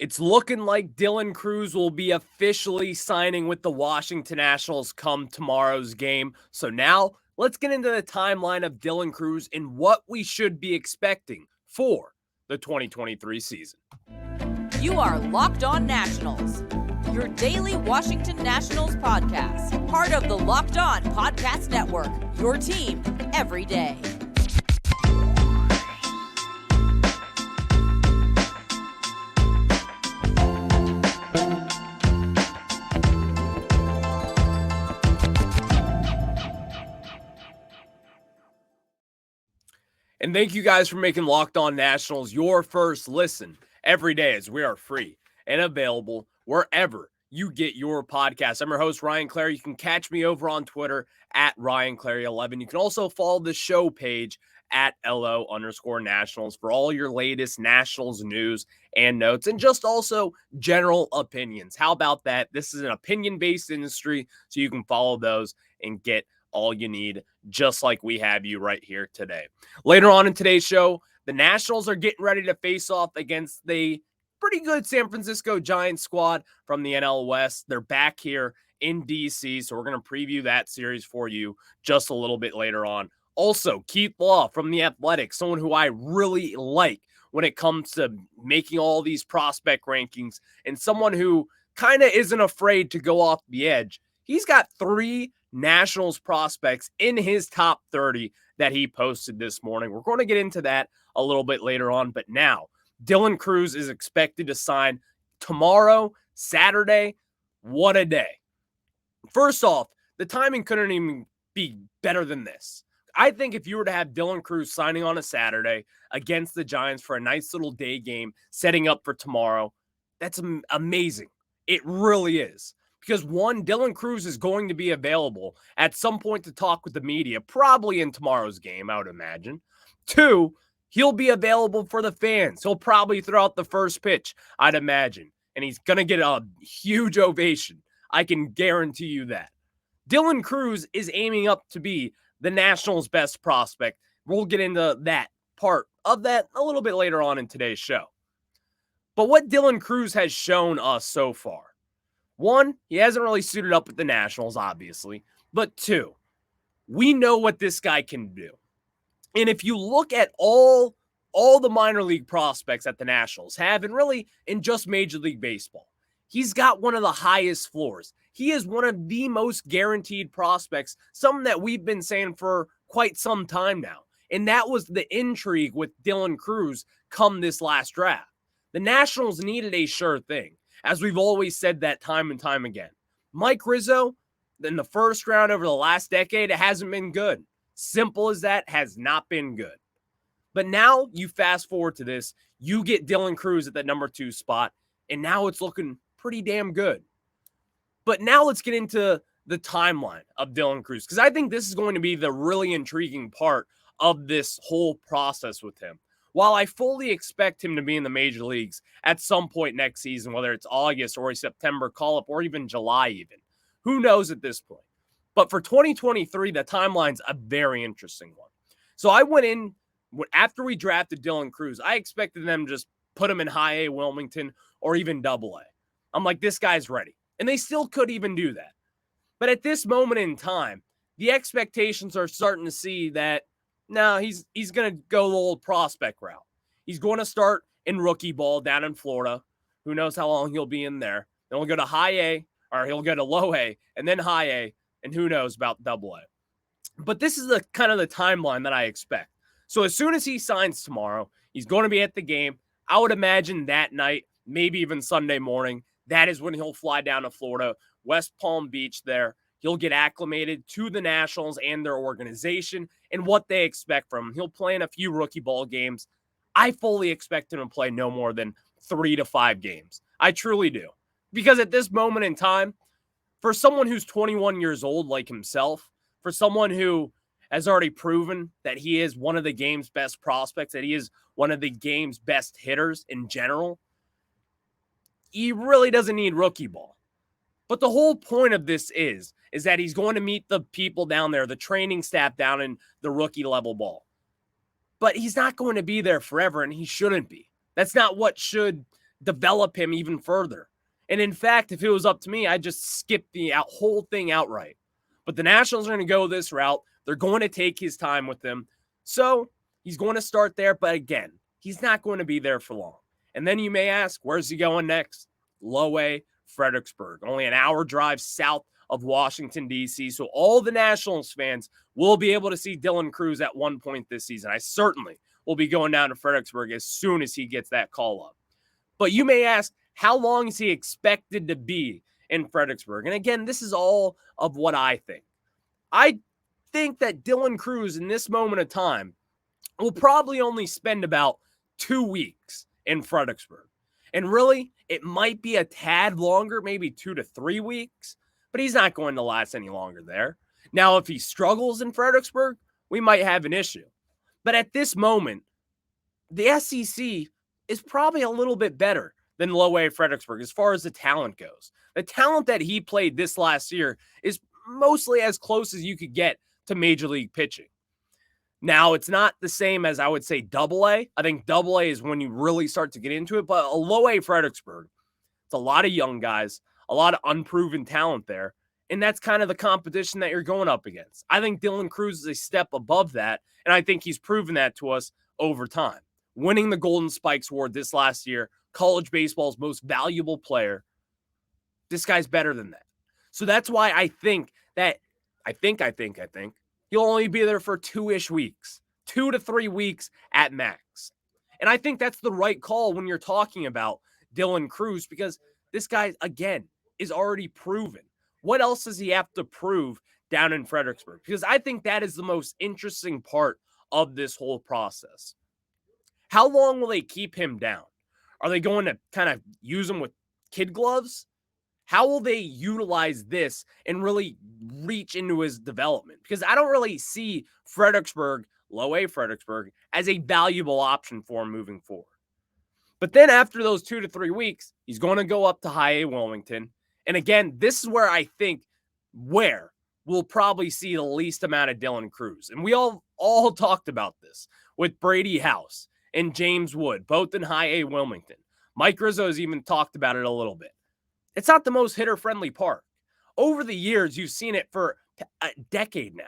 It's looking like Dylan Cruz will be officially signing with the Washington Nationals come tomorrow's game. So now let's get into the timeline of Dylan Cruz and what we should be expecting for the 2023 season. You are Locked On Nationals, your daily Washington Nationals podcast, part of the Locked On Podcast Network, your team every day. And thank you guys for making Locked On Nationals your first listen every day, as we are free and available wherever you get your podcast. I'm your host, Ryan Clary. You can catch me over on Twitter at RyanClary11. You can also follow the show page at LO_Nationals for all your latest Nationals news and notes, and just also general opinions. How about that? This is an opinion-based industry, so you can follow those and get all you need, just like we have you right here today. Later on in today's show, the Nationals are getting ready to face off against the pretty good San Francisco Giants squad from the NL West. They're back here in DC, so we're going to preview that series for you just a little bit later on. Also, Keith Law from The Athletic, someone who I really like when it comes to making all these prospect rankings, and someone who kind of isn't afraid to go off the edge. He's got 3 Nationals prospects in his top 30 that he posted this morning. We're going to get into that a little bit later on, but now Dylan Cruz is expected to sign tomorrow, Saturday. What a day. First off, the timing couldn't even be better than this. I think if you were to have Dylan Cruz signing on a Saturday against the Giants for a nice little day game, setting up for tomorrow, that's amazing. It really is. Because one, Dylan Cruz is going to be available at some point to talk with the media, probably in tomorrow's game, I would imagine. 2, he'll be available for the fans. He'll probably throw out the first pitch, I'd imagine. And he's going to get a huge ovation. I can guarantee you that. Dylan Cruz is aiming up to be the Nationals' best prospect. We'll get into that part of that a little bit later on in today's show. But what Dylan Cruz has shown us so far, 1, he hasn't really suited up with the Nationals, obviously. But 2, we know what this guy can do. And if you look at all the minor league prospects that the Nationals have, and really in just Major League Baseball, he's got one of the highest floors. He is one of the most guaranteed prospects, something that we've been saying for quite some time now. And that was the intrigue with Dylan Cruz come this last draft. The Nationals needed a sure thing, as we've always said that time and time again. Mike Rizzo, in the first round over the last decade, it hasn't been good. Simple as that, has not been good. But now you fast forward to this, you get Dylan Cruz at the number 2 spot, and now it's looking pretty damn good. But now let's get into the timeline of Dylan Cruz, because I think this is going to be the really intriguing part of this whole process with him. While I fully expect him to be in the major leagues at some point next season, whether it's August or a September call-up or even July even, who knows at this point. But for 2023, the timeline's a very interesting one. So I went in, after we drafted Dylan Cruz, I expected them to just put him in high A Wilmington or even double A. I'm like, this guy's ready. And they still could even do that. But at this moment in time, the expectations are starting to see that, no, he's going to go the old prospect route. He's going to start in rookie ball down in Florida. Who knows how long he'll be in there. Then he'll go to high A, or he'll go to low A, and then high A, and who knows about double A. But this is the kind of the timeline that I expect. So as soon as he signs tomorrow, he's going to be at the game. I would imagine that night, maybe even Sunday morning, that is when he'll fly down to Florida, West Palm Beach there. He'll get acclimated to the Nationals and their organization and what they expect from him. He'll play in a few rookie ball games. I fully expect him to play no more than 3 to 5 games. I truly do. Because at this moment in time, for someone who's 21 years old like himself, for someone who has already proven that he is one of the game's best prospects, that he is one of the game's best hitters in general, he really doesn't need rookie ball. But the whole point of this is that he's going to meet the people down there, the training staff down in the rookie level ball. But he's not going to be there forever, and he shouldn't be. That's not what should develop him even further. And in fact, if it was up to me, I'd just skip the whole thing outright. But the Nationals are going to go this route. They're going to take his time with him. So he's going to start there. But again, he's not going to be there for long. And then you may ask, where's he going next? Low A, Fredericksburg, only an hour drive south of Washington, D.C. So all the Nationals fans will be able to see Dylan Crews at one point this season. I certainly will be going down to Fredericksburg as soon as he gets that call up. But you may ask, how long is he expected to be in Fredericksburg? And again, this is all of what I think. I think that Dylan Crews in this moment of time will probably only spend about 2 weeks in Fredericksburg. And really, it might be a tad longer, maybe 2 to 3 weeks, but he's not going to last any longer there. Now, if he struggles in Fredericksburg, we might have an issue. But at this moment, the SEC is probably a little bit better than Low A Fredericksburg as far as the talent goes. The talent that he played this last year is mostly as close as you could get to Major League pitching. Now, it's not the same as I would say Double A. I think Double A is when you really start to get into it, but a Low A Fredericksburg, it's a lot of young guys, a lot of unproven talent there, and that's kind of the competition that you're going up against. I think Dylan Crews is a step above that, and I think he's proven that to us over time. Winning the Golden Spikes Award this last year, college baseball's most valuable player, this guy's better than that. So that's why I think he'll only be there for 2-ish weeks, 2 to 3 weeks at max. And I think that's the right call when you're talking about Dylan Crews, because this guy, again, is already proven. What else does he have to prove down in Fredericksburg? Because I think that is the most interesting part of this whole process. How long will they keep him down? Are they going to kind of use him with kid gloves? How will they utilize this and really reach into his development? Because I don't really see Fredericksburg, Low A Fredericksburg, as a valuable option for him moving forward. But then after those 2 to 3 weeks, he's going to go up to High A Wilmington. And again, this is where I think we'll probably see the least amount of Dylan Crews. And we all talked about this with Brady House and James Wood, both in High A Wilmington. Mike Rizzo has even talked about it a little bit. It's not the most hitter-friendly park. Over the years, you've seen it for a decade now.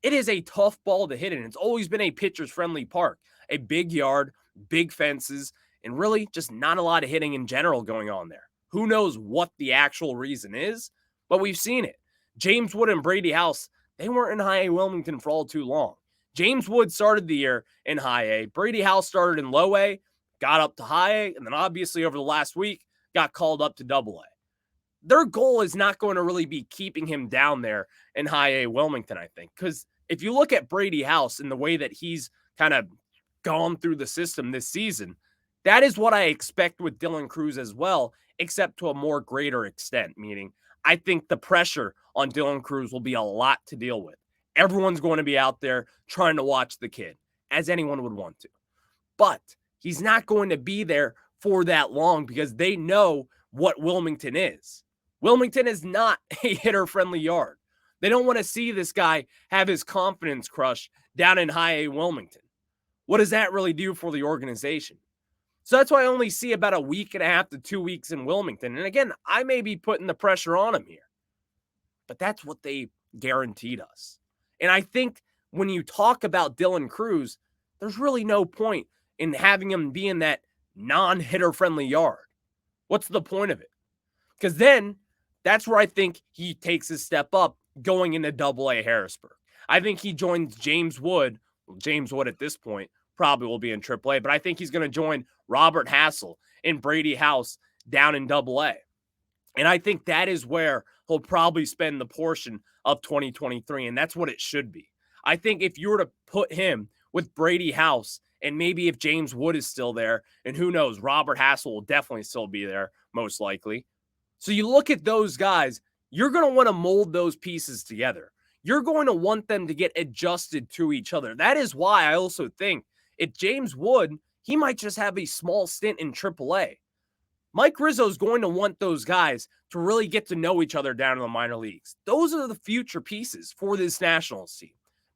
It is a tough ball to hit in. It's always been a pitcher's-friendly park. A big yard, big fences, and really just not a lot of hitting in general going on there. Who knows what the actual reason is, but we've seen it. James Wood and Brady House, they weren't in High A Wilmington for all too long. James Wood started the year in High A. Brady House started in Low A, got up to High A, and then obviously over the last week, got called up to Double A. Their goal is not going to really be keeping him down there in High A Wilmington, I think. Because if you look at Brady House and the way that he's kind of gone through the system this season, that is what I expect with Dylan Crews as well, except to a more greater extent, meaning I think the pressure on Dylan Crews will be a lot to deal with. Everyone's going to be out there trying to watch the kid, as anyone would want to. But he's not going to be there for that long because they know what Wilmington is. Wilmington is not a hitter-friendly yard. They don't want to see this guy have his confidence crushed down in High A Wilmington. What does that really do for the organization? So that's why I only see about a week and a half to 2 weeks in Wilmington. And again, I may be putting the pressure on him here, but that's what they guaranteed us. And I think when you talk about Dylan Crews, there's really no point in having him be in that non-hitter-friendly yard. What's the point of it? Because then that's where I think he takes his step up going into Double A Harrisburg. I think he joins James Wood. Well, James Wood at this point probably will be in Triple A, but I think he's going to join Robert Hassel and Brady House down in Double A. And I think that is where he'll probably spend the portion of 2023, and that's what it should be. I think if you were to put him with Brady House, and maybe if James Wood is still there, and who knows, Robert Hassel will definitely still be there, most likely. So you look at those guys, you're going to want to mold those pieces together. You're going to want them to get adjusted to each other. That is why I also think if James Wood, he might just have a small stint in AAA. Mike Rizzo is going to want those guys to really get to know each other down in the minor leagues. Those are the future pieces for this Nationals team.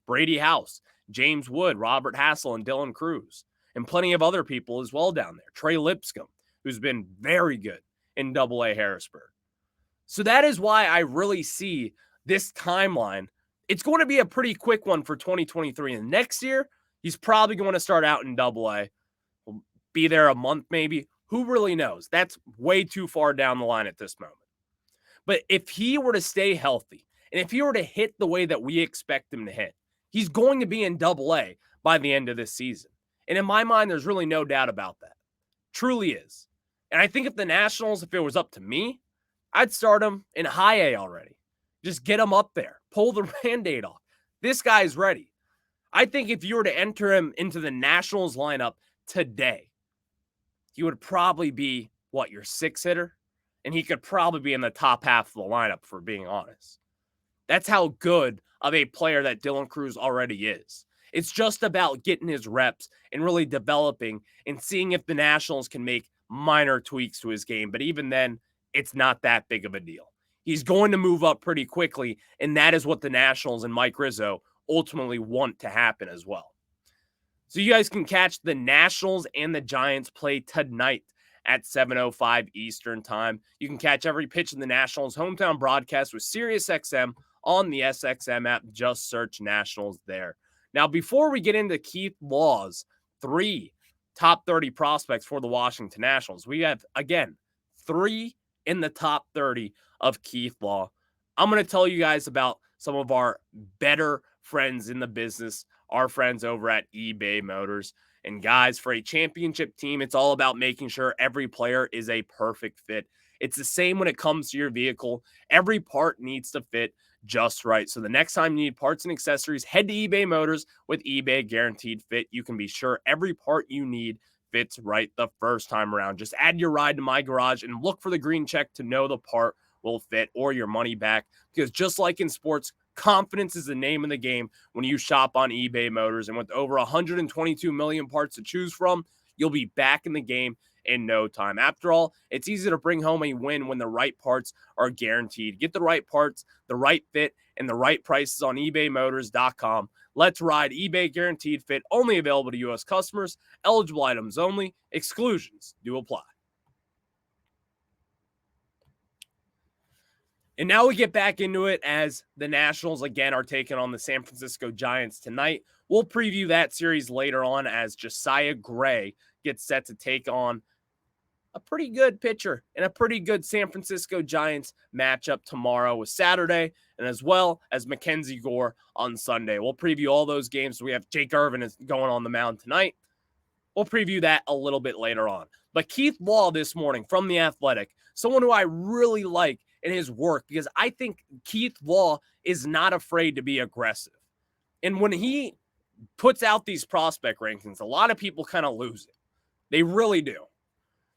Brady House, James Wood, Robert Hassel, and Dylan Crews, and plenty of other people as well down there. Trey Lipscomb, who's been very good in Double-A Harrisburg. So that is why I really see this timeline. It's going to be a pretty quick one for 2023. And next year, he's probably going to start out in Double-A. Will be there a month maybe. Who really knows? That's way too far down the line at this moment. But if he were to stay healthy, and if he were to hit the way that we expect him to hit, he's going to be in Double-A by the end of this season. And in my mind, there's really no doubt about that. Truly is. And I think if the Nationals, if it was up to me, I'd start him in high A already. Just get him up there. Pull the Band-Aid off. This guy's ready. I think if you were to enter him into the Nationals lineup today, he would probably be, your 6th hitter? And he could probably be in the top half of the lineup, for being honest. That's how good of a player that Dylan Crews already is. It's just about getting his reps and really developing and seeing if the Nationals can make minor tweaks to his game. But even then, it's not that big of a deal. He's going to move up pretty quickly, and that is what the Nationals and Mike Rizzo ultimately want to happen as well. So you guys can catch the Nationals and the Giants play tonight at 7:05 Eastern Time. You can catch every pitch in the Nationals' hometown broadcast with SiriusXM on the SXM app. Just search Nationals there. Now, before we get into Keith Law's 3 top 30 prospects for the Washington Nationals, we have, again, 3 in the top 30 of Keith Law. I'm going to tell you guys about some of our better friends in the business, our friends over at eBay Motors. And guys, for a championship team, it's all about making sure every player is a perfect fit. It's the same when it comes to your vehicle. Every part needs to fit just right. So the next time you need parts and accessories, head to eBay Motors with eBay Guaranteed Fit. You can be sure every part you need fits right the first time around. Just add your ride to My Garage and look for the green check to know the part will fit or your money back. Because just like in sports, confidence is the name of the game when you shop on eBay Motors. And with over 122 million parts to choose from, you'll be back in the game in no time. After all, it's easy to bring home a win when the right parts are guaranteed. Get the right parts, the right fit, and the right prices on ebaymotors.com. Let's ride. eBay Guaranteed Fit, only available to U.S. customers. Eligible items only. Exclusions do apply. And now we get back into it as the Nationals, again, are taking on the San Francisco Giants tonight. We'll preview that series later on as Josiah Gray gets set to take on a pretty good pitcher and a pretty good San Francisco Giants matchup tomorrow with Saturday, and as well as Mackenzie Gore on Sunday. We'll preview all those games. We have Jake Irvin is going on the mound tonight. We'll preview that a little bit later on. But Keith Law this morning from The Athletic, someone who I really like in his work, because I think Keith Law is not afraid to be aggressive. And when he puts out these prospect rankings, a lot of people kind of lose it. They really do.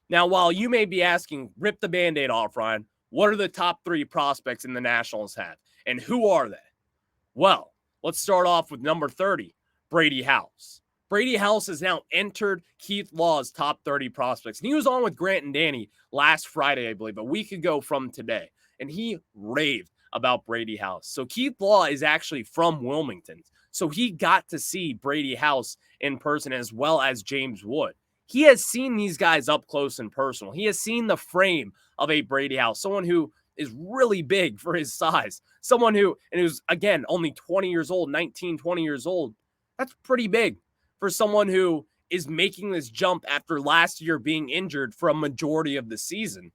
Now, while you may be asking, rip the Band-Aid off, Ryan, what are the top 3 prospects in the Nationals have? And who are they? Well, let's start off with number 30, Brady House. Brady House has now entered Keith Law's top 30 prospects. And he was on with Grant and Danny last Friday, I believe, a week ago from today. And he raved about Brady House. So Keith Law is actually from Wilmington. So he got to see Brady House in person as well as James Wood. He has seen these guys up close and personal. He has seen the frame of a Brady House, someone who is really big for his size, someone who's, again, only 20 years old, 19, 20 years old. That's pretty big for someone who is making this jump after last year being injured for a majority of the season.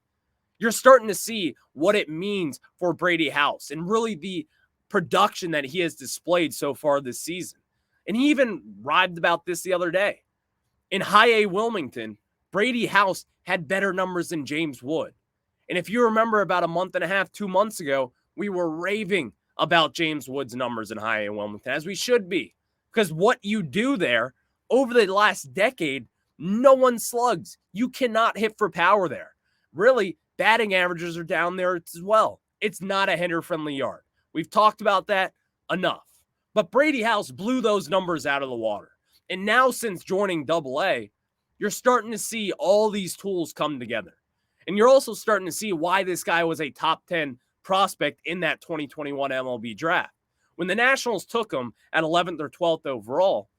You're starting to see what it means for Brady House and really the production that he has displayed so far this season. And he even raved about this the other day. In high A Wilmington, Brady House had better numbers than James Wood. And if you remember about a month and a half, 2 months ago, we were raving about James Wood's numbers in high A Wilmington, as we should be. Because what you do there over the last decade, no one slugs. You cannot hit for power there. Really, batting averages are down there as well. It's not a hitter-friendly yard. We've talked about that enough. But Brady House blew those numbers out of the water. And now since joining Double-A, you're starting to see all these tools come together. And you're also starting to see why this guy was a top 10 prospect in that 2021 MLB draft. When the Nationals took him at 11th or 12th overall,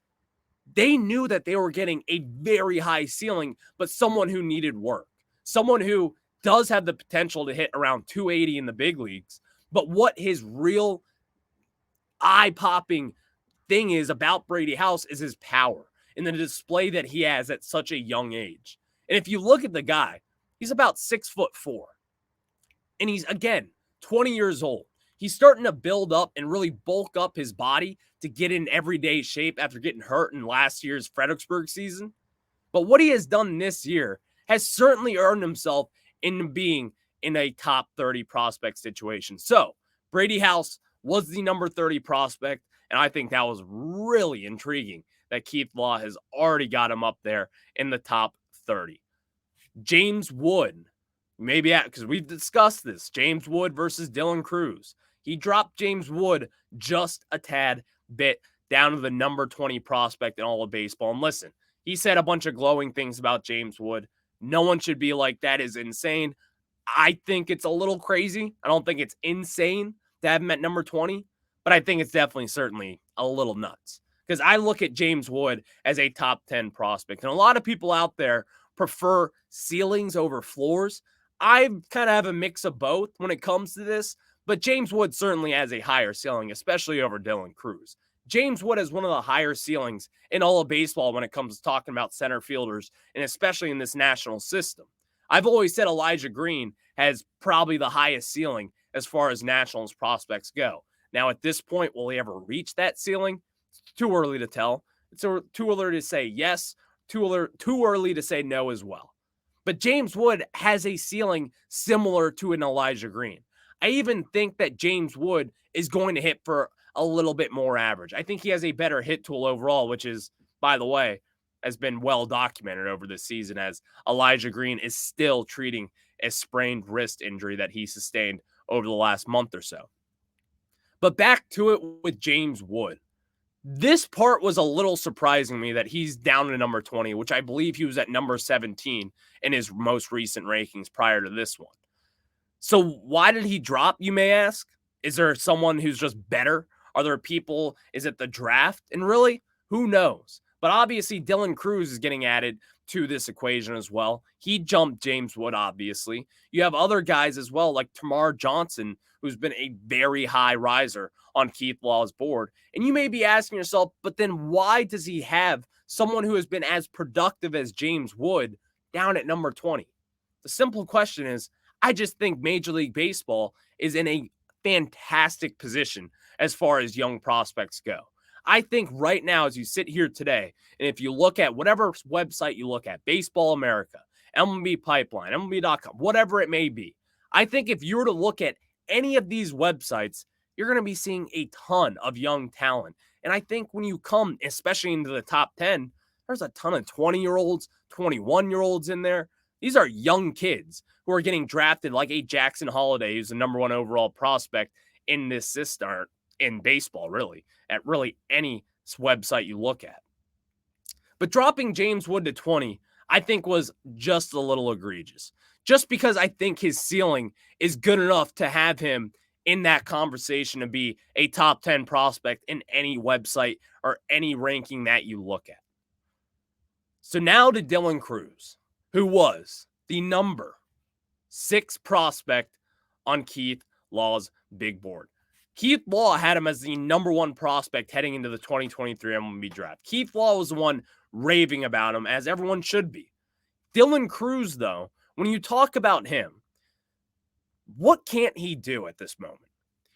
they knew that they were getting a very high ceiling, but someone who needed work. someone who does have the potential to hit around 280 in the big leagues, but what his real eye-popping thing is about Brady House is his power and the display that he has at such a young age. And if you look at the guy, he's about 6'4", and he's, again, 20 years old. He's starting to build up and really bulk up his body to get in everyday shape after getting hurt in last year's Fredericksburg season. But what he has done this year has certainly earned himself into being in a top 30 prospect situation. So Brady House was the number 30 prospect, and I think that was really intriguing that Keith Law has already got him up there in the top 30. James Wood, maybe because we've discussed this, James Wood versus Dylan Cruz. He dropped James Wood just a tad bit down to the number 20 prospect in all of baseball. And listen, he said a bunch of glowing things about James Wood. No one should be like, that is insane. I think it's a little crazy. I don't think it's insane to have him at number 20, but I think it's definitely, certainly a little nuts. Because I look at James Wood as a top 10 prospect. And a lot of people out there prefer ceilings over floors. I kind of have a mix of both when it comes to this, but James Wood certainly has a higher ceiling, especially over Dylan Cruz. James Wood has one of the higher ceilings in all of baseball when it comes to talking about center fielders, and especially in this national system. I've always said Elijah Green has probably the highest ceiling as far as Nationals prospects go. Now, at this point, will he ever reach that ceiling? It's too early to tell. It's too early to say yes, too early to say no as well. But James Wood has a ceiling similar to an Elijah Green. I even think that James Wood is going to hit for a little bit more average. I think he has a better hit tool overall, which is, by the way, has been well documented over this season, as Elijah Green is still treating a sprained wrist injury that he sustained over the last month or so. But back to it with James Wood. This part was a little surprising to me that he's down to number 20, which I believe he was at number 17 in his most recent rankings prior to this one. So why did he drop, you may ask? Is there someone who's just better? Are there people? Is it the draft? And really, who knows? But obviously, Dylan Cruz is getting added to this equation as well. He jumped James Wood, obviously. You have other guys as well, like Tamar Johnson, who's been a very high riser on Keith Law's board. And you may be asking yourself, but then why does he have someone who has been as productive as James Wood down at number 20? The simple question is, I just think Major League Baseball is in a fantastic position as far as young prospects go. I think right now, as you sit here today, and if you look at whatever website you look at, Baseball America, MLB Pipeline, MLB.com, whatever it may be, I think if you were to look at any of these websites, you're going to be seeing a ton of young talent. And I think when you come, especially into the top 10, there's a ton of 20-year-olds, 21-year-olds in there. These are young kids who are getting drafted, like a Jackson Holiday, who's the number 1 overall prospect in this system, in baseball, really, at really any website you look at. But dropping James Wood to 20, I think, was just a little egregious. Just because I think his ceiling is good enough to have him in that conversation to be a top 10 prospect in any website or any ranking that you look at. So now to Dylan Cruz, who was the number 6 prospect on Keith Law's big board. Keith Law had him as the number 1 prospect heading into the 2023 MLB draft. Keith Law was the one raving about him, as everyone should be. Dylan Cruz, though, when you talk about him, what can't he do at this moment?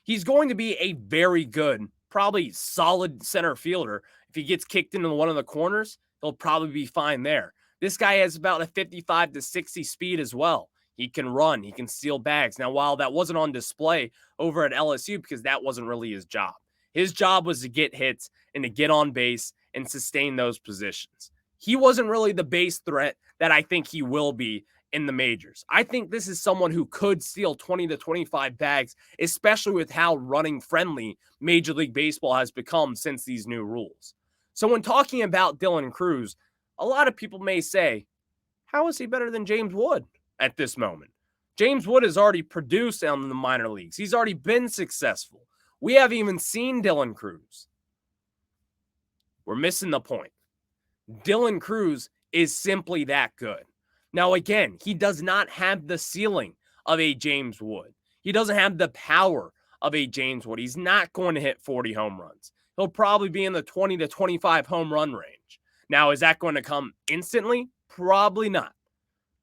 He's going to be a very good, probably solid center fielder. If he gets kicked into one of the corners, he'll probably be fine there. This guy has about a 55 to 60 speed as well. He can run. He can steal bags. Now, while that wasn't on display over at LSU, because that wasn't really his job. His job was to get hits and to get on base and sustain those positions. He wasn't really the base threat that I think he will be in the majors. I think this is someone who could steal 20 to 25 bags, especially with how running friendly Major League Baseball has become since these new rules. So when talking about Dylan Cruz, a lot of people may say, how is he better than James Wood at this moment? James Wood has already produced in the minor leagues. He's already been successful. We haven't even seen Dylan Cruz. We're missing the point. Dylan Cruz is simply that good. Now, again, he does not have the ceiling of a James Wood. He doesn't have the power of a James Wood. He's not going to hit 40 home runs. He'll probably be in the 20 to 25 home run range. Now, is that going to come instantly? Probably not.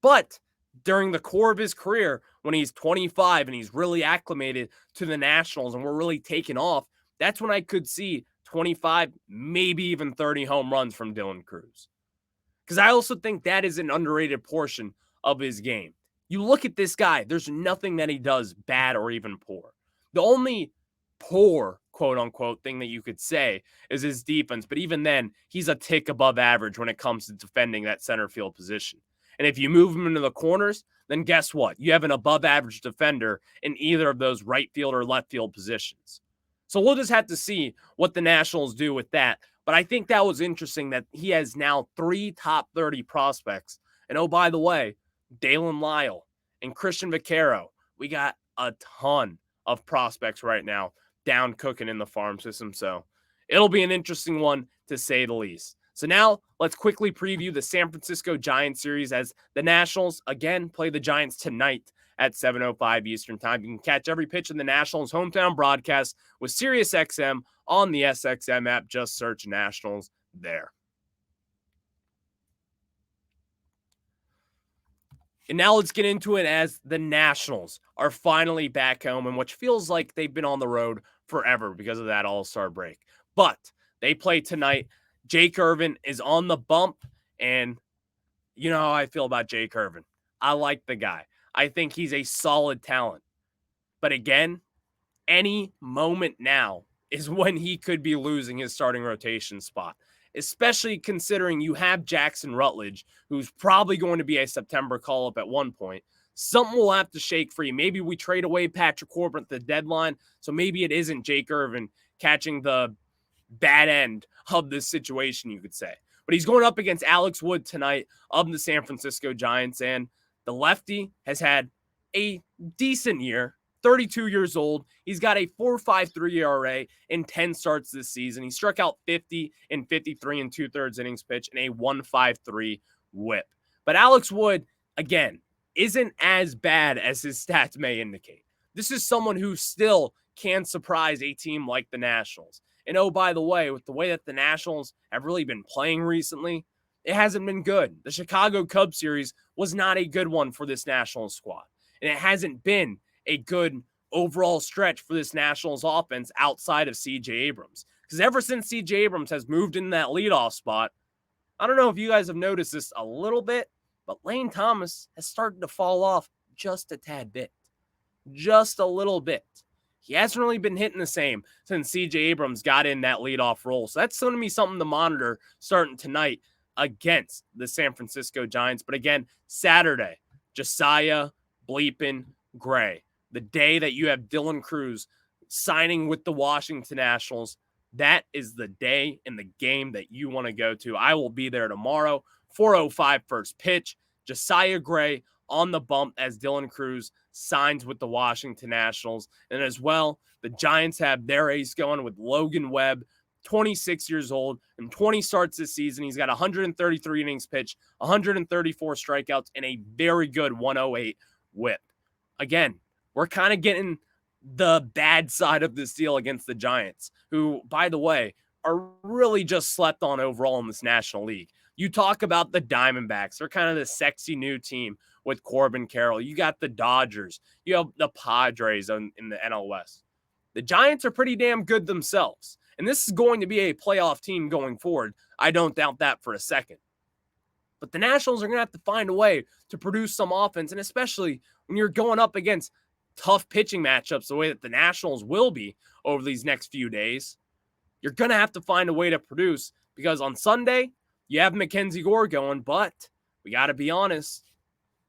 But during the core of his career, when he's 25 and he's really acclimated to the Nationals and we're really taking off, that's when I could see 25, maybe even 30 home runs from Dylan Cruz. Because I also think that is an underrated portion of his game. You look at this guy, there's nothing that he does bad or even poor. The only poor, quote unquote, thing that you could say is his defense. But even then, he's a tick above average when it comes to defending that center field position. And if you move him into the corners, then guess what? You have an above average defender in either of those right field or left field positions. So we'll just have to see what the Nationals do with that. But I think that was interesting that he has now 3 top 30 prospects. And oh, by the way, Dalen Lyle and Christian Vaquero, we got a ton of prospects right now down cooking in the farm system. So it'll be an interesting one to say the least. So now let's quickly preview the San Francisco Giants series as the Nationals, again, play the Giants tonight at 7:05 Eastern Time. You can catch every pitch in the Nationals' hometown broadcast with SiriusXM on the SXM app. Just search Nationals there. And now let's get into it as the Nationals are finally back home, and which feels like they've been on the road forever because of that All-Star break. But they play tonight. Jake Irvin is on the bump, and you know how I feel about Jake Irvin. I like the guy. I think he's a solid talent. But again, any moment now is when he could be losing his starting rotation spot, especially considering you have Jackson Rutledge, who's probably going to be a September call-up at one point. Something will have to shake free. Maybe we trade away Patrick Corbin at the deadline, so maybe it isn't Jake Irvin catching the bad end of this situation, you could say. But he's going up against Alex Wood tonight of the San Francisco Giants, and the lefty has had a decent year, 32 years old. He's got a 4.53 ERA in 10 starts this season. He struck out 50 in 53 and 2/3 innings pitched and a 1.53 whip. But Alex Wood, again, isn't as bad as his stats may indicate. This is someone who still can surprise a team like the Nationals. And oh, by the way, with the way that the Nationals have really been playing recently, it hasn't been good. The Chicago Cubs series was not a good one for this Nationals squad. And it hasn't been a good overall stretch for this Nationals offense outside of C.J. Abrams. Because ever since C.J. Abrams has moved in that leadoff spot, I don't know if you guys have noticed this a little bit, but Lane Thomas has started to fall off just a tad bit. Just a little bit. He hasn't really been hitting the same since C.J. Abrams got in that leadoff role. So that's going to be something to monitor starting tonight against the San Francisco Giants. But again, Saturday, Josiah Bleepin Gray, the day that you have Dylan Cruz signing with the Washington Nationals, that is the day in the game that you want to go to. I will be there tomorrow, 4:05 first pitch. Josiah Gray on the bump as Dylan Cruz signs with the Washington Nationals. And as well, the Giants have their ace going with Logan Webb, 26 years old, and 20 starts this season. He's got 133 innings pitched, 134 strikeouts, and a very good 108 whip. Again, we're kind of getting the bad side of this deal against the Giants, who, by the way, are really just slept on overall in this National League. You talk about the Diamondbacks. They're kind of the sexy new team with Corbin Carroll. You got the Dodgers. You have the Padres in the NL West. The Giants are pretty damn good themselves. And this is going to be a playoff team going forward. I don't doubt that for a second. But the Nationals are going to have to find a way to produce some offense, and especially when you're going up against tough pitching matchups the way that the Nationals will be over these next few days, you're going to have to find a way to produce, because on Sunday, you have Mackenzie Gore going, but we got to be honest,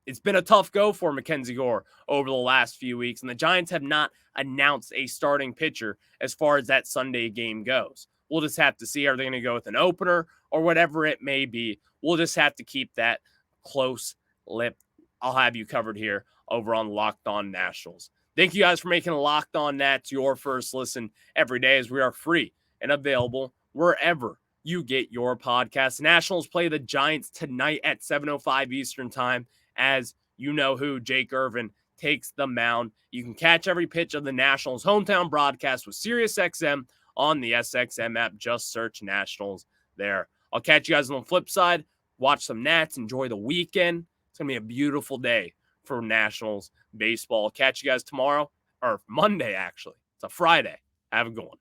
it's been a tough go for Mackenzie Gore over the last few weeks, and the Giants have not announced a starting pitcher as far as that Sunday game goes. We'll just have to see, are they going to go with an opener or whatever it may be. We'll just have to keep that close lip. I'll have you covered here over on Locked On Nationals. Thank you guys for making Locked On Nats your first listen every day, as we are free and available wherever you get your podcast. Nationals play the Giants tonight at 7:05 Eastern time. As you know who, Jake Irvin takes the mound. You can catch every pitch of the Nationals hometown broadcast with SiriusXM on the SXM app. Just search Nationals there. I'll catch you guys on the flip side. Watch some Nats. Enjoy the weekend. It's going to be a beautiful day for Nationals baseball. I'll catch you guys tomorrow, or Monday, actually. It's a Friday. Have a good one.